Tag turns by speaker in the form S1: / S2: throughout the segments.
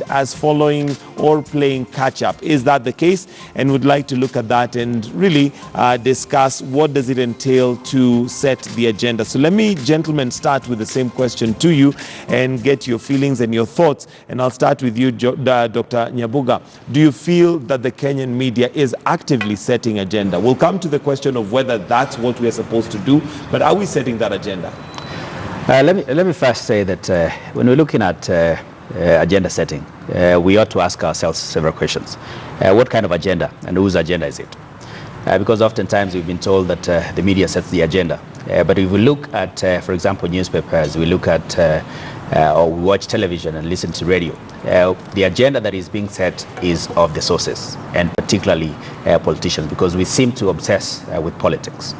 S1: it as following or playing catch-up. Is that the case? And we'd like to look at that and really discuss what does it entail to set the agenda. So let me, gentlemen, start with the same question to you and get your feelings and your thoughts. And I'll start with you, Dr. Nyabuga. Do you feel that the Kenyan media is actively setting agenda? We'll come to the question of whether that's what we're supposed to do, but are we setting that agenda?
S2: Let me first say that when we're looking at agenda setting, we ought to ask ourselves several questions. What kind of agenda and whose agenda is it? Because oftentimes we've been told that the media sets the agenda. But if we look at, for example, newspapers, we look at or we watch television and listen to radio, the agenda that is being set is of the sources, and particularly politicians, because we seem to obsess with politics.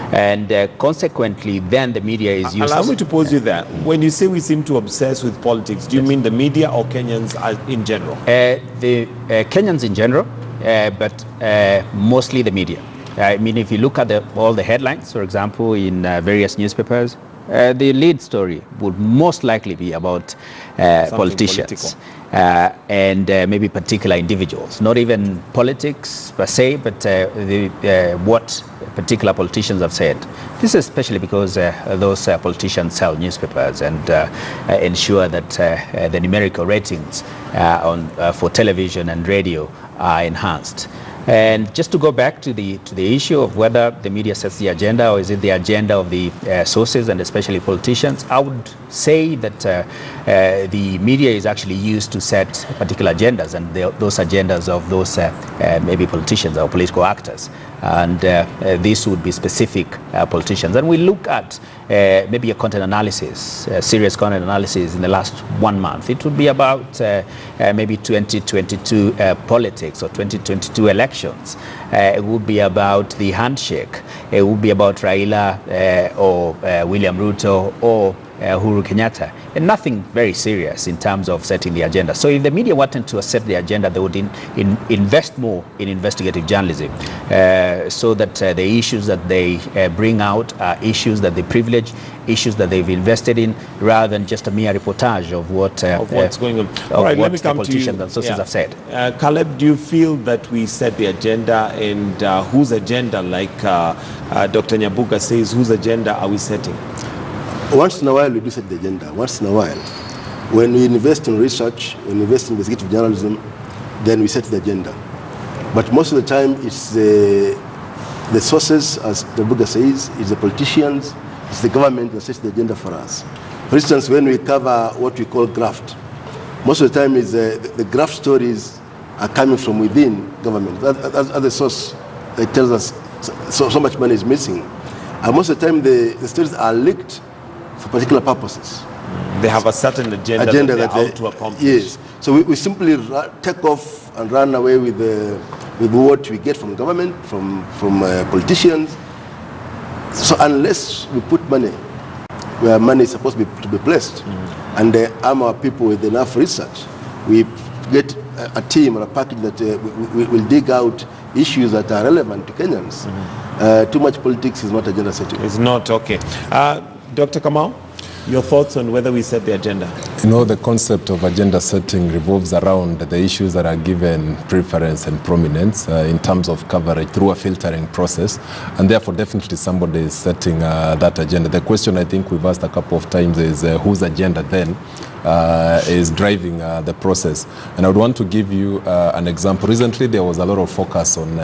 S2: And consequently, then the media is used.
S1: Allow me to pause you there. When you say we seem to obsess with politics, do you mean the media or Kenyans in general?
S2: The Kenyans in general, but mostly the media. I mean, if you look at all the headlines, for example, in various newspapers, the lead story would most likely be about politicians and maybe particular individuals, not even politics per se, but what particular politicians have said. This is especially because those politicians sell newspapers and ensure that the numerical ratings for television and radio are enhanced. And just to go back to the issue of whether the media sets the agenda or is it the agenda of the sources and especially politicians, I would say that the media is actually used to set particular agendas, and those agendas of those maybe politicians or political actors. And this would be specific politicians. And we look at maybe a content analysis, serious content analysis in the last 1 month. It would be about maybe 2022 politics or 2022 elections. It would be about the handshake. It would be about Raila or William Ruto or Uhuru Kenyatta, and nothing very serious in terms of setting the agenda. So if the media wanted to set the agenda, they would invest more in investigative journalism, so that the issues that they bring out are issues that they privilege, issues that they've invested in, rather than just a mere reportage of what's
S1: going on. All right, let me come to you.
S2: And sources have said.
S1: Caleb, do you feel that we set the agenda, and whose agenda, like Dr. Nyabuga says, whose agenda are we setting?
S3: Once in a while we do set the agenda. Once in a while, when we invest in research, when we invest in investigative journalism, then we set the agenda. But most of the time it's the sources, as Nyabuga says, it's the politicians, it's the government that sets the agenda for us. For instance, when we cover what we call graft, most of the time is the graft stories are coming from within government. As the source that tells us so much money is missing. And most of the time the stories are leaked for particular purposes.
S1: They have a certain agenda that they're out to accomplish.
S3: Yes. So we simply take off and run away with what we get from government, from politicians. So unless we put money where money is supposed to be placed, and arm our people with enough research, we get a team or a package that we will dig out issues that are relevant to Kenyans. Too much politics is not agenda setting.
S1: It's not, okay. Dr. Kamau, your thoughts on whether we set the agenda?
S4: You know, the concept of agenda setting revolves around the issues that are given preference and prominence in terms of coverage through a filtering process, and therefore definitely somebody is setting that agenda. The question I think we've asked a couple of times is whose agenda then is driving the process. And I would want to give you an example. Recently there was a lot of focus on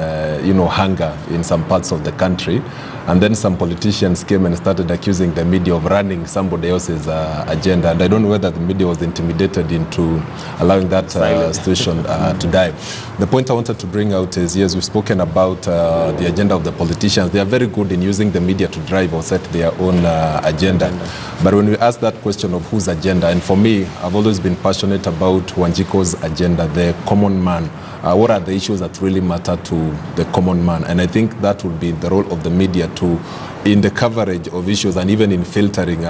S4: hunger in some parts of the country, and then some politicians came and started accusing the media of running somebody else's agenda, and I don't know whether the media was intimidated into allowing that situation to die. The point I wanted to bring out is, yes, we've spoken about the agenda of the politicians. They are very good in using the media to drive or set their own agenda. But when we ask that question of whose agenda, and for me, I've always been passionate about Wanjiko's agenda, the common man. What are the issues that really matter to the common man? And I think that would be the role of the media to, in the coverage of issues and even in filtering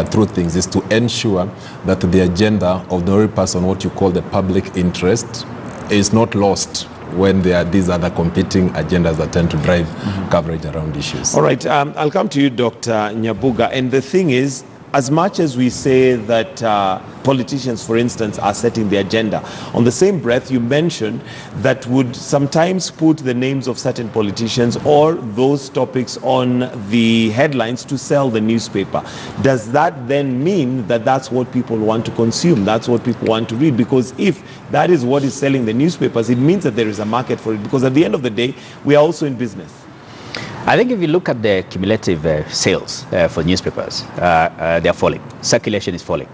S4: through things, is to ensure that the agenda of the ordinary person, what you call the public interest, is not lost when there are these other competing agendas that tend to drive coverage around issues.
S1: All right, I'll come to you, Dr. Nyabuga. And the thing is, as much as we say that politicians, for instance, are setting the agenda, on the same breath, you mentioned that would sometimes put the names of certain politicians or those topics on the headlines to sell the newspaper. Does that then mean that that's what people want to consume? That's what people want to read? Because if that is what is selling the newspapers, it means that there is a market for it. Because at the end of the day, we are also in business.
S2: I think if you look at the cumulative sales for newspapers, they are falling. Circulation is falling.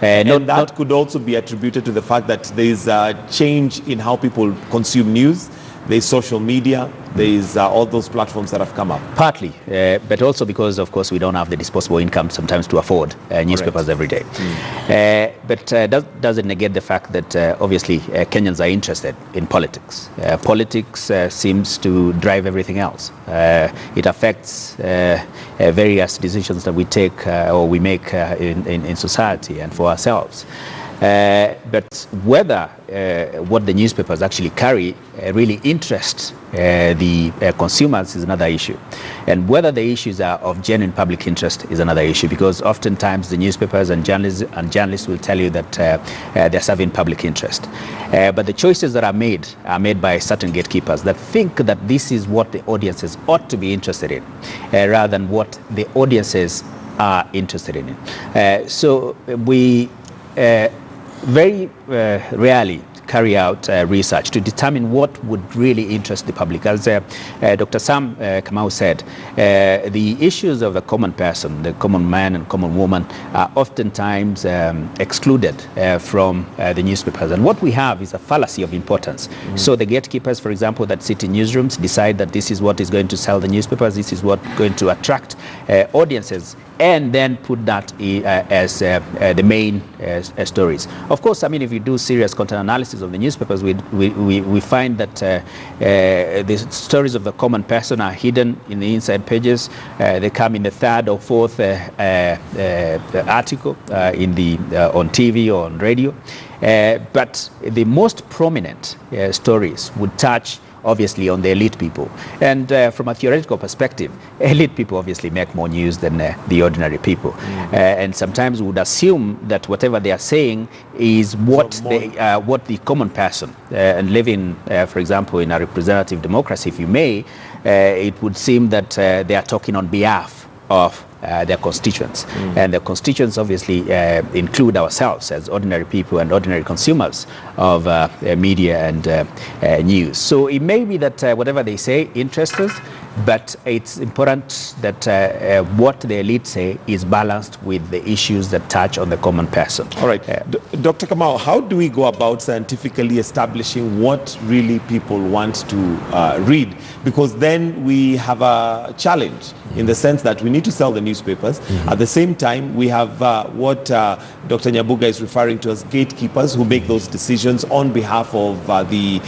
S1: And that could also be attributed to the fact that there is a change in how people consume news. There is social media. There is all those platforms that have come up.
S2: Partly, but also because, of course, we don't have the disposable income sometimes to afford newspapers every day. But doesn't negate the fact that obviously Kenyans are interested in politics. Politics seems to drive everything else. It affects various decisions that we take or we make in society and for ourselves. But whether what the newspapers actually carry really interests the consumers is another issue. And whether the issues are of genuine public interest is another issue, because oftentimes the newspapers and journalists will tell you that they're serving public interest. But the choices that are made by certain gatekeepers that think that this is what the audiences ought to be interested in, rather than what the audiences are interested in. So we very rarely carry out research to determine what would really interest the public. As Dr. Sam Kamau said, the issues of the common person, the common man and common woman, are oftentimes excluded from the newspapers. And what we have is a fallacy of importance. So the gatekeepers, for example, that sit in newsrooms decide that this is what is going to sell the newspapers, this is what is going to attract audiences, and then put that as the main stories. Of course, I mean, if you do serious content analysis of the newspapers, we find that the stories of the common person are hidden in the inside pages. They come in the third or fourth article on TV or on radio. But the most prominent stories would touch obviously on the elite people. And from a theoretical perspective, elite people obviously make more news than the ordinary people. And sometimes we would assume that whatever they are saying is what the common person, and living, for example, in a representative democracy, if you may, it would seem that they are talking on behalf of their constituents. And the constituents obviously include ourselves as ordinary people and ordinary consumers of media and news. So it may be that whatever they say interests us, but it's important that what the elite say is balanced with the issues that touch on the common person.
S1: All right. Dr. Kamau, how do we go about scientifically establishing what really people want to read? Because then we have a challenge in the sense that we need to sell the newspapers. At the same time, we have what Dr. Nyabuga is referring to as gatekeepers who make those decisions on behalf of the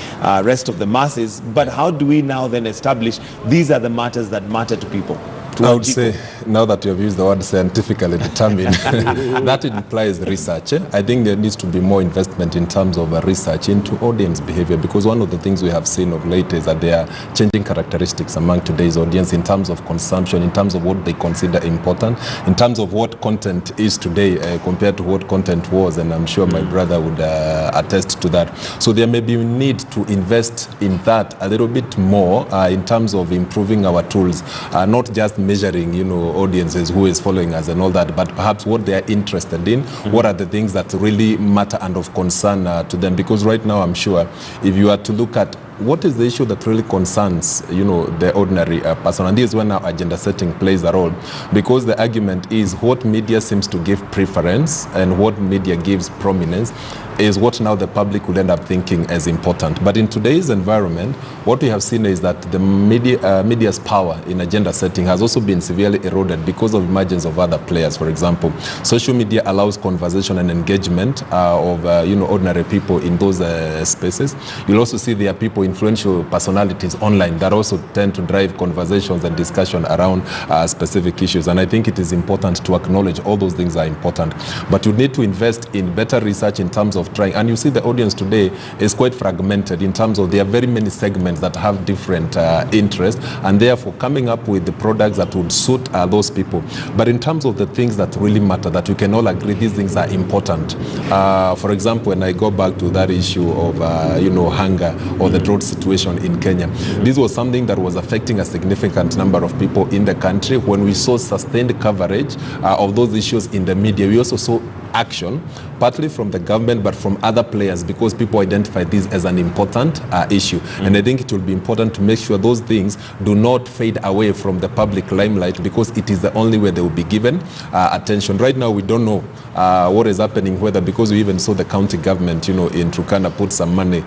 S1: rest of the masses. But how do we now then establish these are the matters that matter to people?
S4: I would say, now that you have used the word scientifically determined, that implies research. I think there needs to be more investment in terms of research into audience behavior, because one of the things we have seen of late is that there are changing characteristics among today's audience in terms of consumption, in terms of what they consider important, in terms of what content is today compared to what content was, and I'm sure my brother would attest to that. So there may be a need to invest in that a little bit more in terms of improving our tools, not just measuring, audiences who is following us and all that, but perhaps what they are interested in, what are the things that really matter and of concern to them. Because right now, I'm sure if you are to look at what is the issue that really concerns, the ordinary person, and this is when our agenda setting plays a role, because the argument is what media seems to give preference and what media gives prominence is what now the public will end up thinking as important. But in today's environment, what we have seen is that the media's power in agenda setting has also been severely eroded because of emergence of other players. For example, social media allows conversation and engagement of ordinary people in those spaces. You'll also see there are people, influential personalities online that also tend to drive conversations and discussion around specific issues. And I think it is important to acknowledge all those things are important. But you need to invest in better research in terms of of trying. And you see the audience today is quite fragmented in terms of there are very many segments that have different interests, and therefore coming up with the products that would suit those people. But in terms of the things that really matter, that we can all agree these things are important. For example, when I go back to that issue of hunger or the drought situation in Kenya, this was something that was affecting a significant number of people in the country. When we saw sustained coverage of those issues in the media, we also saw action, partly from the government, but from other players, because people identify this as an important issue. And I think it will be important to make sure those things do not fade away from the public limelight, because it is the only way they will be given attention. Right now, we don't know what is happening, whether, because we even saw the county government, in Turkana put some money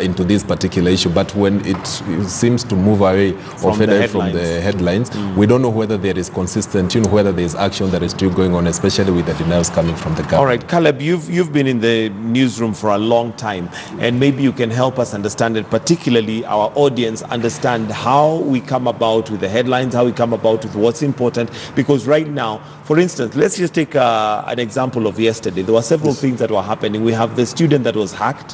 S4: into this particular issue. But when it seems to move away or fade away from the headlines, we don't know whether there is consistent, whether there is action that is still going on, especially with the denials coming from the government.
S1: All right, Caleb, you've been in the newsroom for a long time, and maybe you can help us understand, and particularly our audience understand, how we come about with the headlines, how we come about with what's important. Because right now, for instance, let's just take an example of yesterday. There were several things that were happening. We have the student that was hacked,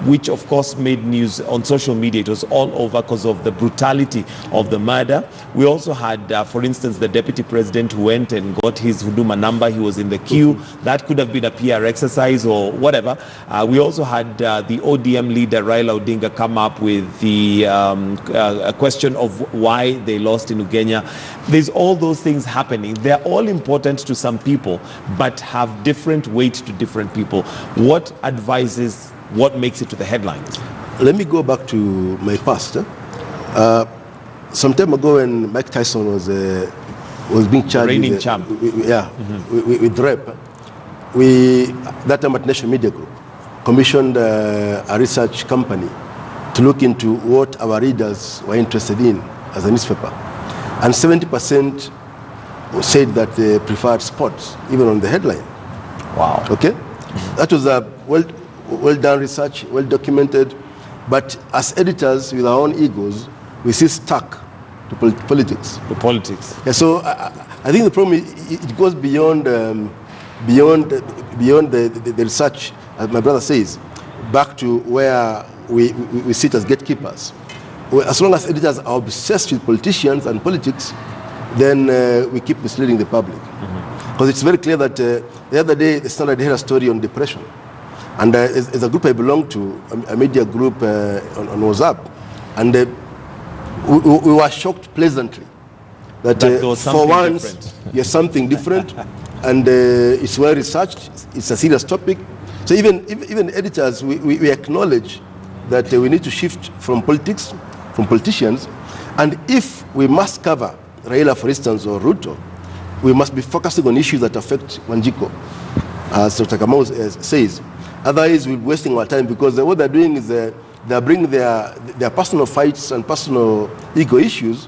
S1: which of course made news on social media. It was all over because of the brutality of the murder. We also had, for instance, the deputy president who went and got his Huduma number. He was in the queue. That could have been a PR exercise or whatever. We also had the ODM leader Raila Odinga come up with the question of why they lost in Ugenya. There's all those things happening. They're all important to some people, but have different weight to different people. What advises, what makes it to the headlines?
S3: Let me go back to my past. Some time ago, when Mike Tyson was being charged,
S1: reigning champ,
S3: with rape, that time at National Media Group, commissioned a research company to look into what our readers were interested in as a newspaper. And 70% said that they preferred sports, even on the headline.
S1: Wow.
S3: Okay? That was a well done research, well documented. But as editors with our own egos, we still stuck to politics.
S1: The politics.
S3: Yeah, so I think the problem is it goes beyond the research, as my brother says, back to where we sit as gatekeepers. As long as editors are obsessed with politicians and politics, then we keep misleading the public. Because it's very clear that the other day, the Standard had a story on depression. And as a group I belong to, a media group on WhatsApp, and we were shocked pleasantly that for once, there's something different, and it's well researched, it's a serious topic. So even editors, we acknowledge that we need to shift from politics, from politicians, and if we must cover Raila, for instance, or Ruto, we must be focusing on issues that affect Wanjiko, as Dr. Kamau says. Otherwise, we're wasting our time, because what they're doing is they're bringing their personal fights and personal ego issues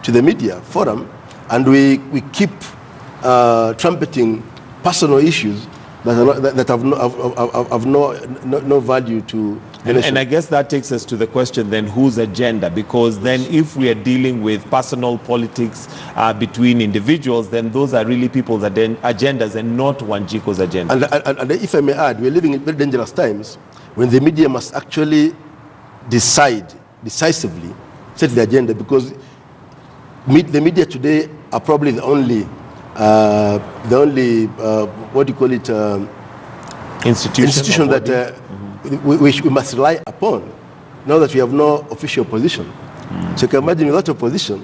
S3: to the media forum, and we keep trumpeting personal issues that have no value to the nation.
S1: And I guess that takes us to the question then, whose agenda? Because then if we are dealing with personal politics between individuals, then those are really people's agendas and not Wanjiko's agenda.
S3: And if I may add, we're living in very dangerous times when the media must actually decide decisively, set the agenda, because the media today are probably the only what do you call it, institution that we must rely upon now that we have no official position. So you can imagine without opposition,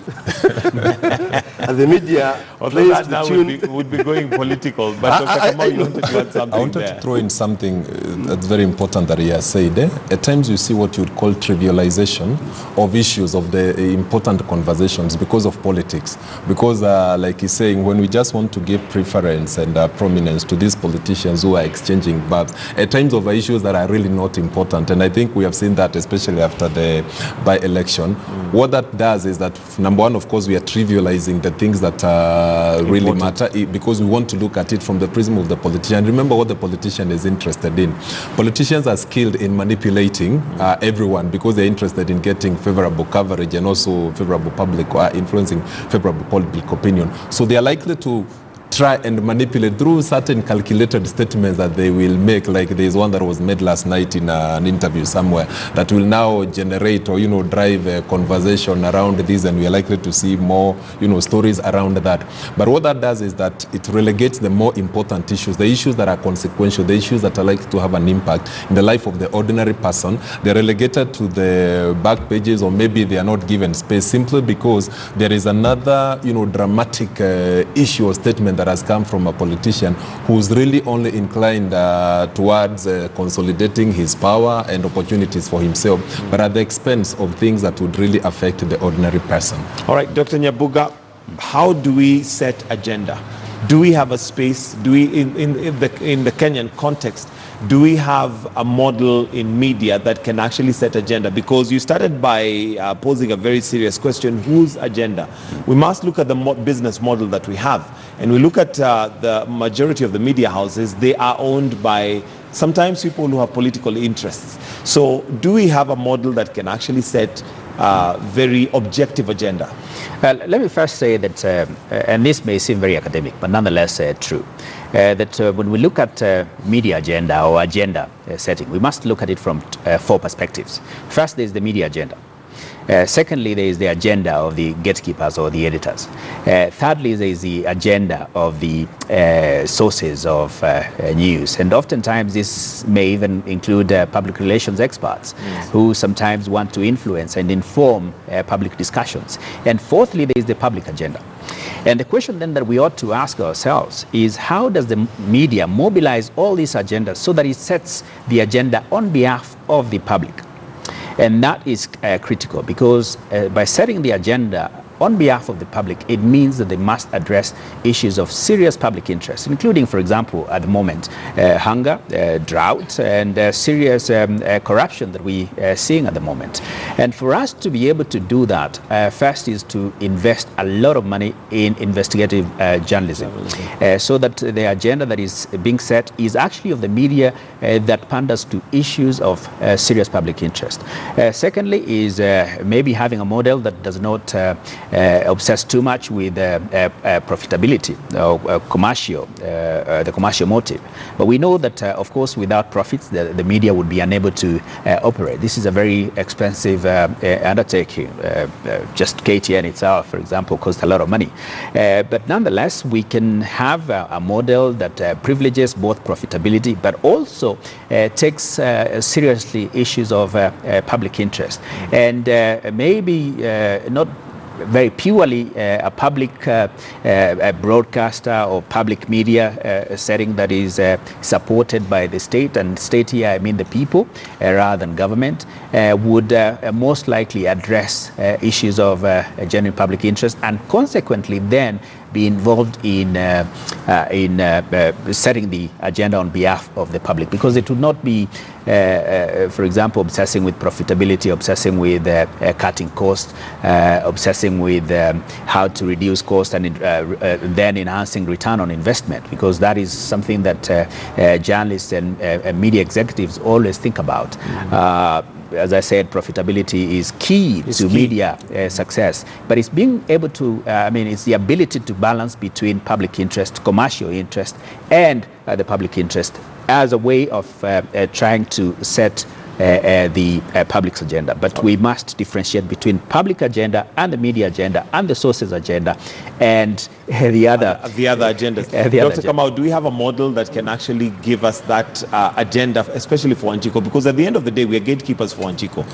S3: and the media plays the tune.
S1: Would be going political. But Dr. Kamau, you wanted to add something.
S4: I wanted to throw in something that's very important that he has said. At times you see what you would call trivialization of issues, of the important conversations because of politics. Because like he's saying, when we just want to give preference and prominence to these politicians who are exchanging verbs, at times over issues that are really not important. And I think we have seen that especially after the by-election. What that does is that, number one, of course, we are trivializing the things that really matter, because we want to look at it from the prism of the politician. Remember what the politician is interested in. Politicians are skilled in manipulating everyone, because they're interested in getting favorable coverage and also favorable public, influencing favorable public opinion. So they are likely to try and manipulate through certain calculated statements that they will make. Like there's one that was made last night in an interview somewhere that will now generate or, drive a conversation around this, and we are likely to see more, stories around that. But what that does is that it relegates the more important issues, the issues that are consequential, the issues that are likely to have an impact in the life of the ordinary person. They're relegated to the back pages, or maybe they are not given space simply because there is another, dramatic issue or statement that has come from a politician who's really only inclined towards consolidating his power and opportunities for himself, but at the expense of things that would really affect the ordinary person.
S1: All right, Dr. Nyabuga, how do we set agenda? Do we have a space? Do we, in the Kenyan context, do we have a model in media that can actually set agenda? Because you started by posing a very serious question: whose agenda? We must look at the business model that we have, and we look at the majority of the media houses. They are owned by sometimes people who have political interests. So do we have a model that can actually set very objective agenda?
S2: Well, let me first say that, and this may seem very academic, but nonetheless true, that when we look at media agenda or agenda setting, we must look at it from 4 perspectives. First, there is the media agenda. Secondly, there is the agenda of the gatekeepers or the editors. Thirdly, there is the agenda of the sources of news. And oftentimes this may even include public relations experts who sometimes want to influence and inform public discussions. And fourthly, there is the public agenda. And the question then that we ought to ask ourselves is, how does the media mobilize all these agendas so that it sets the agenda on behalf of the public? And that is critical, because by setting the agenda on behalf of the public, it means that they must address issues of serious public interest, including, for example, at the moment, hunger, drought, and serious corruption that we are seeing at the moment. And for us to be able to do that, first is to invest a lot of money in investigative journalism, so that the agenda that is being set is actually of the media that panders to issues of serious public interest. Secondly is maybe having a model that does not obsess too much with profitability or the commercial motive. But we know that, of course, without profits, the media would be unable to operate. This is a very expensive undertaking. Just KTN itself, for example, costs a lot of money. But nonetheless, we can have a model that privileges both profitability, but also takes seriously issues of public interest. And maybe not very purely a public broadcaster or public media setting that is supported by the state, and state here I mean the people rather than government, would most likely address issues of genuine public interest, and consequently then be involved in setting the agenda on behalf of the public, because it would not be, for example, obsessing with profitability, obsessing with cutting costs, obsessing with how to reduce cost, and then enhancing return on investment, because that is something that journalists and media executives always think about. As I said, profitability is key to media success, but it's being able to, it's the ability to balance between public interest, commercial interest, and the public interest as a way of trying to set the public's agenda. But we must differentiate between public agenda and the media agenda and the sources agenda and the other
S1: agendas. Dr. Kamau, do we have a model that can actually give us that agenda, especially for Wanjiku? Because at the end of the day, we are gatekeepers for Wanjiku.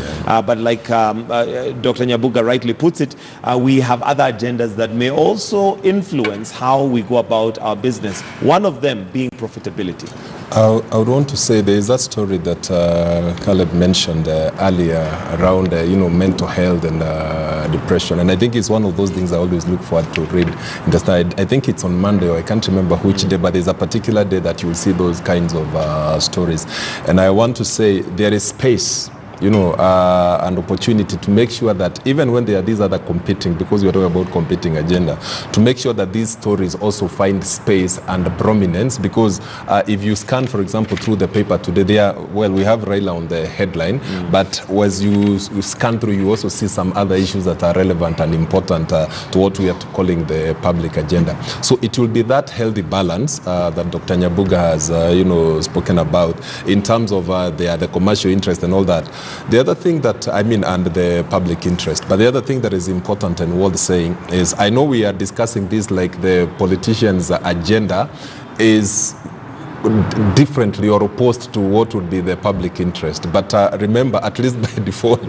S1: But like Dr. Nyabuga rightly puts it, we have other agendas that may also influence how we go about our business, one of them being profitability.
S4: I would want to say there is that story that Caleb mentioned earlier around mental health and depression, and I think it's one of those things I always look forward to read. I think it's on Monday, or I can't remember which day, but there's a particular day that you will see those kinds of stories. And I want to say there is space an opportunity to make sure that even when there are these other competing, because we're talking about competing agenda, to make sure that these stories also find space and prominence, because if you scan, for example, through the paper today, we have Raila on the headline, but as you scan through, you also see some other issues that are relevant and important to what we are calling the public agenda. So it will be that healthy balance that Dr. Nyabuga has, spoken about in terms of the commercial interest and all that. The other thing that, and the public interest, but the other thing that is important and worth saying is, I know we are discussing this like the politician's agenda is differently or opposed to what would be the public interest. But remember, at least by default,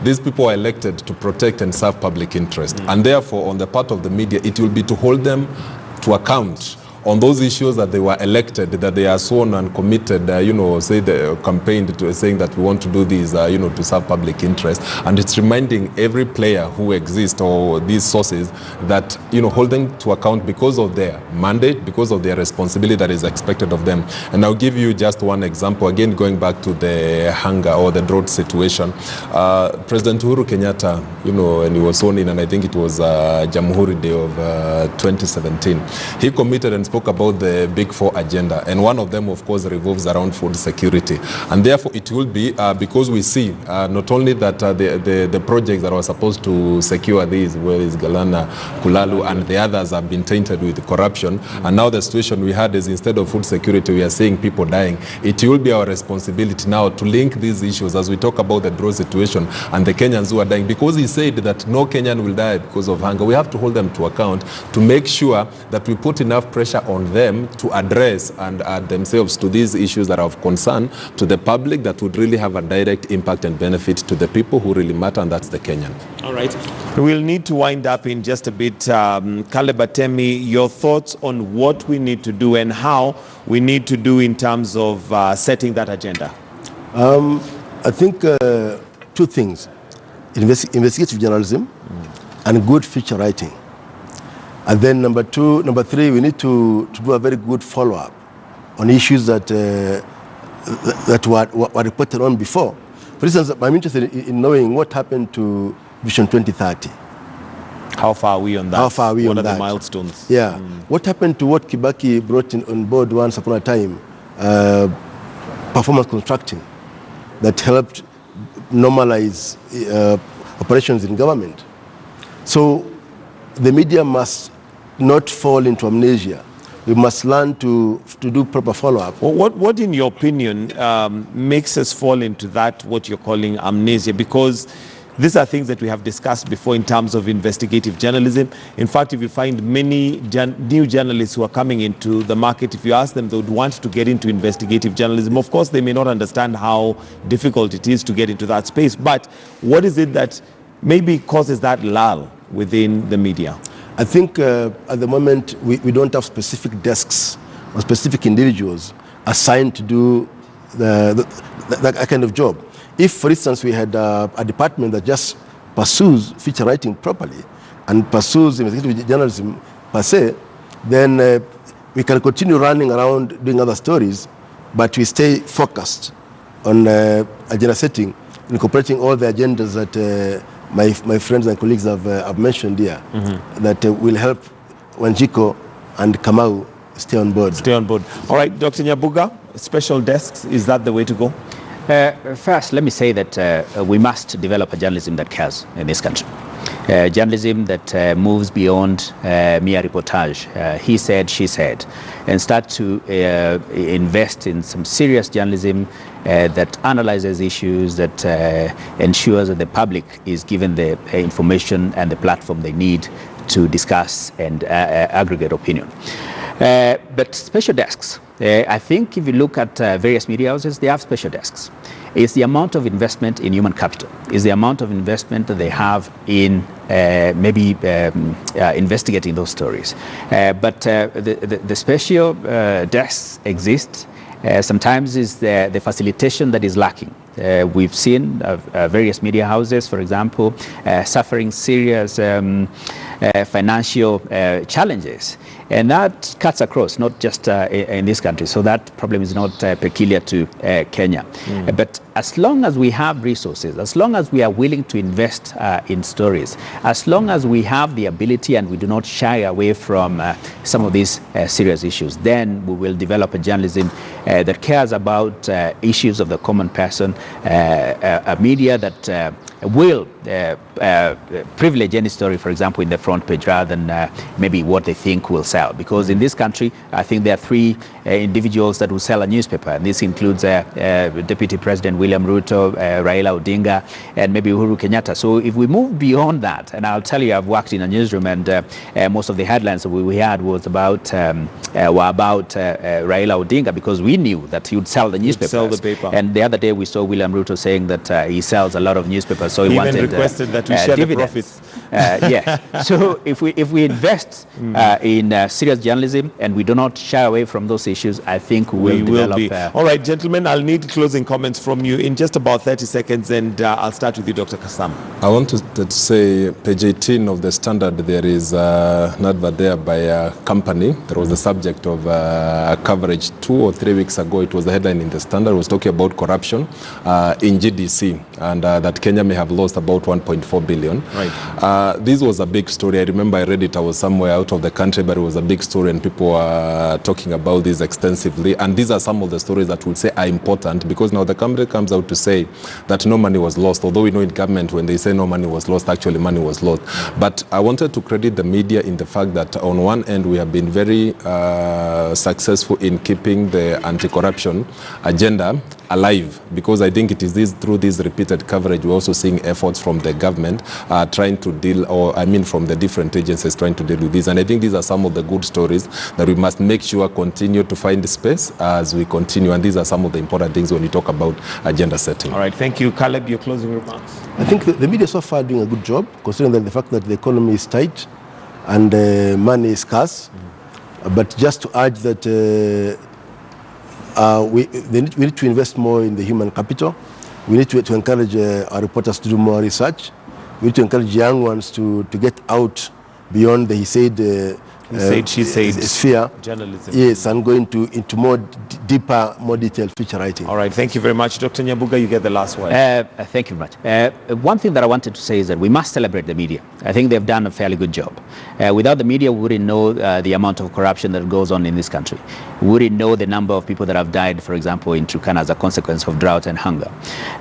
S4: these people are elected to protect and serve public interest. And therefore, on the part of the media, it will be to hold them to account on those issues that they were elected, that they are sworn and committed, say they campaigned to saying that we want to do this, to serve public interest. And it's reminding every player who exists or these sources that, hold them to account because of their mandate, because of their responsibility that is expected of them. And I'll give you just one example, again, going back to the hunger or the drought situation. President Uhuru Kenyatta, when he was sworn in, and I think it was Jamhuri Day of 2017, he committed and spoke about the Big Four agenda, and one of them, of course, revolves around food security. And therefore, it will be because we see not only that the projects that were supposed to secure these, where is Galana, Kulalu, and the others have been tainted with corruption, and now the situation we had is instead of food security, we are seeing people dying. It will be our responsibility now to link these issues as we talk about the drought situation and the Kenyans who are dying, because he said that no Kenyan will die because of hunger. We have to hold them to account to make sure that we put enough pressure on them to address and add themselves to these issues that are of concern to the public, that would really have a direct impact and benefit to the people who really matter, and that's the Kenyan.
S1: All right. We'll need to wind up in just a bit. Caleb Atemi, your thoughts on what we need to do and how we need to do in terms of setting that agenda?
S3: I think two things: investigative journalism and good feature writing. And then number three, we need to do a very good follow-up on issues that that were reported on before. For instance, I'm interested in knowing what happened to Vision 2030.
S1: How far are we on that?
S3: How far are we on that?
S1: What are the milestones?
S3: Yeah. What happened to what Kibaki brought on board once upon a time, performance contracting, that helped normalize operations in government? So the media must not fall into amnesia. We must learn to do proper follow-up.
S1: Well, what in your opinion makes us fall into that, what you're calling amnesia? Because these are things that we have discussed before in terms of investigative journalism. In fact, if you find many new journalists who are coming into the market, if you ask them, they would want to get into investigative journalism. Of course, they may not understand how difficult it is to get into that space. But what is it that maybe causes that lull within the media?
S3: I think at the moment we don't have specific desks or specific individuals assigned to do that kind of job. If, for instance, we had a department that just pursues feature writing properly and pursues investigative journalism per se, then we can continue running around doing other stories, but we stay focused on agenda setting, incorporating all the agendas that my friends and colleagues have mentioned here, that will help Wanjiko and Kamau stay on board.
S1: Stay on board. All right, Dr. Nyabuga, special desks, is that the way to go?
S2: First, let me say that we must develop a journalism that cares in this country. Journalism that moves beyond mere reportage, he said, she said, and start to invest in some serious journalism that analyzes issues, that ensures that the public is given the information and the platform they need to discuss and aggregate opinion. But special desks, I think if you look at various media houses, they have special desks. It's the amount of investment in human capital. It's the amount of investment that they have in investigating those stories. But the special desks exist. Sometimes it's the facilitation that is lacking. We've seen various media houses, for example, suffering serious financial challenges. And that cuts across, not just in this country. So that problem is not peculiar to Kenya. But as long as we have resources, as long as we are willing to invest in stories, as long as we have the ability and we do not shy away from some of these serious issues, then we will develop a journalism that cares about issues of the common person, a media that will privilege any story, for example, in the front page rather than maybe what they think will sell. Because in this country, I think there are three individuals that will sell a newspaper. And this includes Deputy President William Ruto, Raila Odinga, and maybe Uhuru Kenyatta. So if we move beyond that, and I'll tell you, I've worked in a newsroom, and most of the headlines that we had was about Raila Odinga, because we knew that he would sell the newspapers.
S1: Sell the paper.
S2: And the other day we saw William Ruto saying that he sells a lot of newspapers. So he
S1: even
S2: wanted
S1: requested that we share
S2: dividends.
S1: the profits.
S2: Yeah. So if we invest in serious journalism and we do not shy away from those issues, I think we will develop.
S1: Be. All right, gentlemen, I'll need closing comments from you in just about 30 seconds, and I'll start with you, Dr. Kasam.
S4: I want to say, page 18 of the Standard, there is an advert there by a company that was the subject of a coverage 2 or 3 weeks ago. It was the headline in the Standard. It was talking about corruption in GDC, and that Kenya may have lost about 1.4 billion.
S1: Right.
S4: This was a big story. I remember I read it. I was somewhere out of the country, but it was a big story, and people were talking about this extensively. And these are some of the stories that we'll say are important, because now the company comes out to say that no money was lost, although we know in government when they say no money was lost, actually money was lost. But I wanted to credit the media in the fact that on one end we have been very successful in keeping the anti-corruption agenda alive, because I think it is through this repeated coverage we're also seeing efforts from the government trying to deal, or I mean from the different agencies trying to deal with this. And I think these are some of the good stories that we must make sure continue to find space as we continue. And these are some of the important things when you talk about agenda setting.
S1: All right, thank you. Caleb, your closing remarks.
S3: I think the media so far are doing a good job, considering that the fact that the economy is tight and money is scarce. But just to urge that we need to invest more in the human capital. We need to encourage our reporters to do more research. We need to encourage young ones to get out beyond the he said, she said sphere.
S1: Journalism.
S3: Yes, and go into more deeper, more detailed feature writing.
S1: All right, thank you very much. Dr. Nyabuga, you get the last word.
S2: Thank you very much. One thing that I wanted to say is that we must celebrate the media. I think they've done a fairly good job. Without the media, we wouldn't know the amount of corruption that goes on in this country. We wouldn't know the number of people that have died, for example, in Turkana as a consequence of drought and hunger.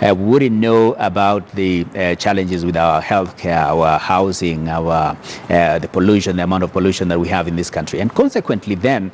S2: We wouldn't know about the challenges with our healthcare, our housing, the pollution, the amount of pollution that we have in this country. And consequently then,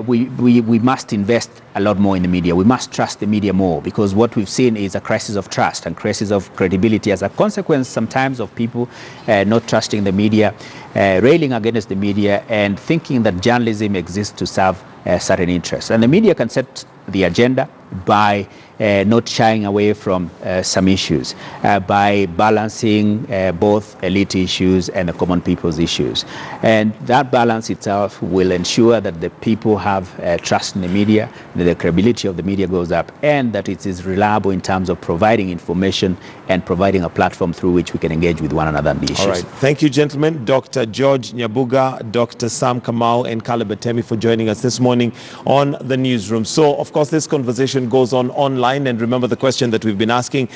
S2: we must invest a lot more in the media. We must trust the media more, because what we've seen is a crisis of trust and crisis of credibility as a consequence sometimes of people not trusting the media, railing against the media and thinking that journalism exists to serve certain interests. And the media can set the agenda by not shying away from some issues, by balancing both elite issues and the common people's issues. And that balance itself will ensure that the people have trust in the media, that the credibility of the media goes up, and that it is reliable in terms of providing information and providing a platform through which we can engage with one another on the issues.
S1: All right. Thank you, gentlemen. Dr. George Nyabuga, Dr. Sam Kamau, and Caleb Atemi for joining us this morning on the newsroom. So, of course, this conversation goes on online, and remember the question that we've been asking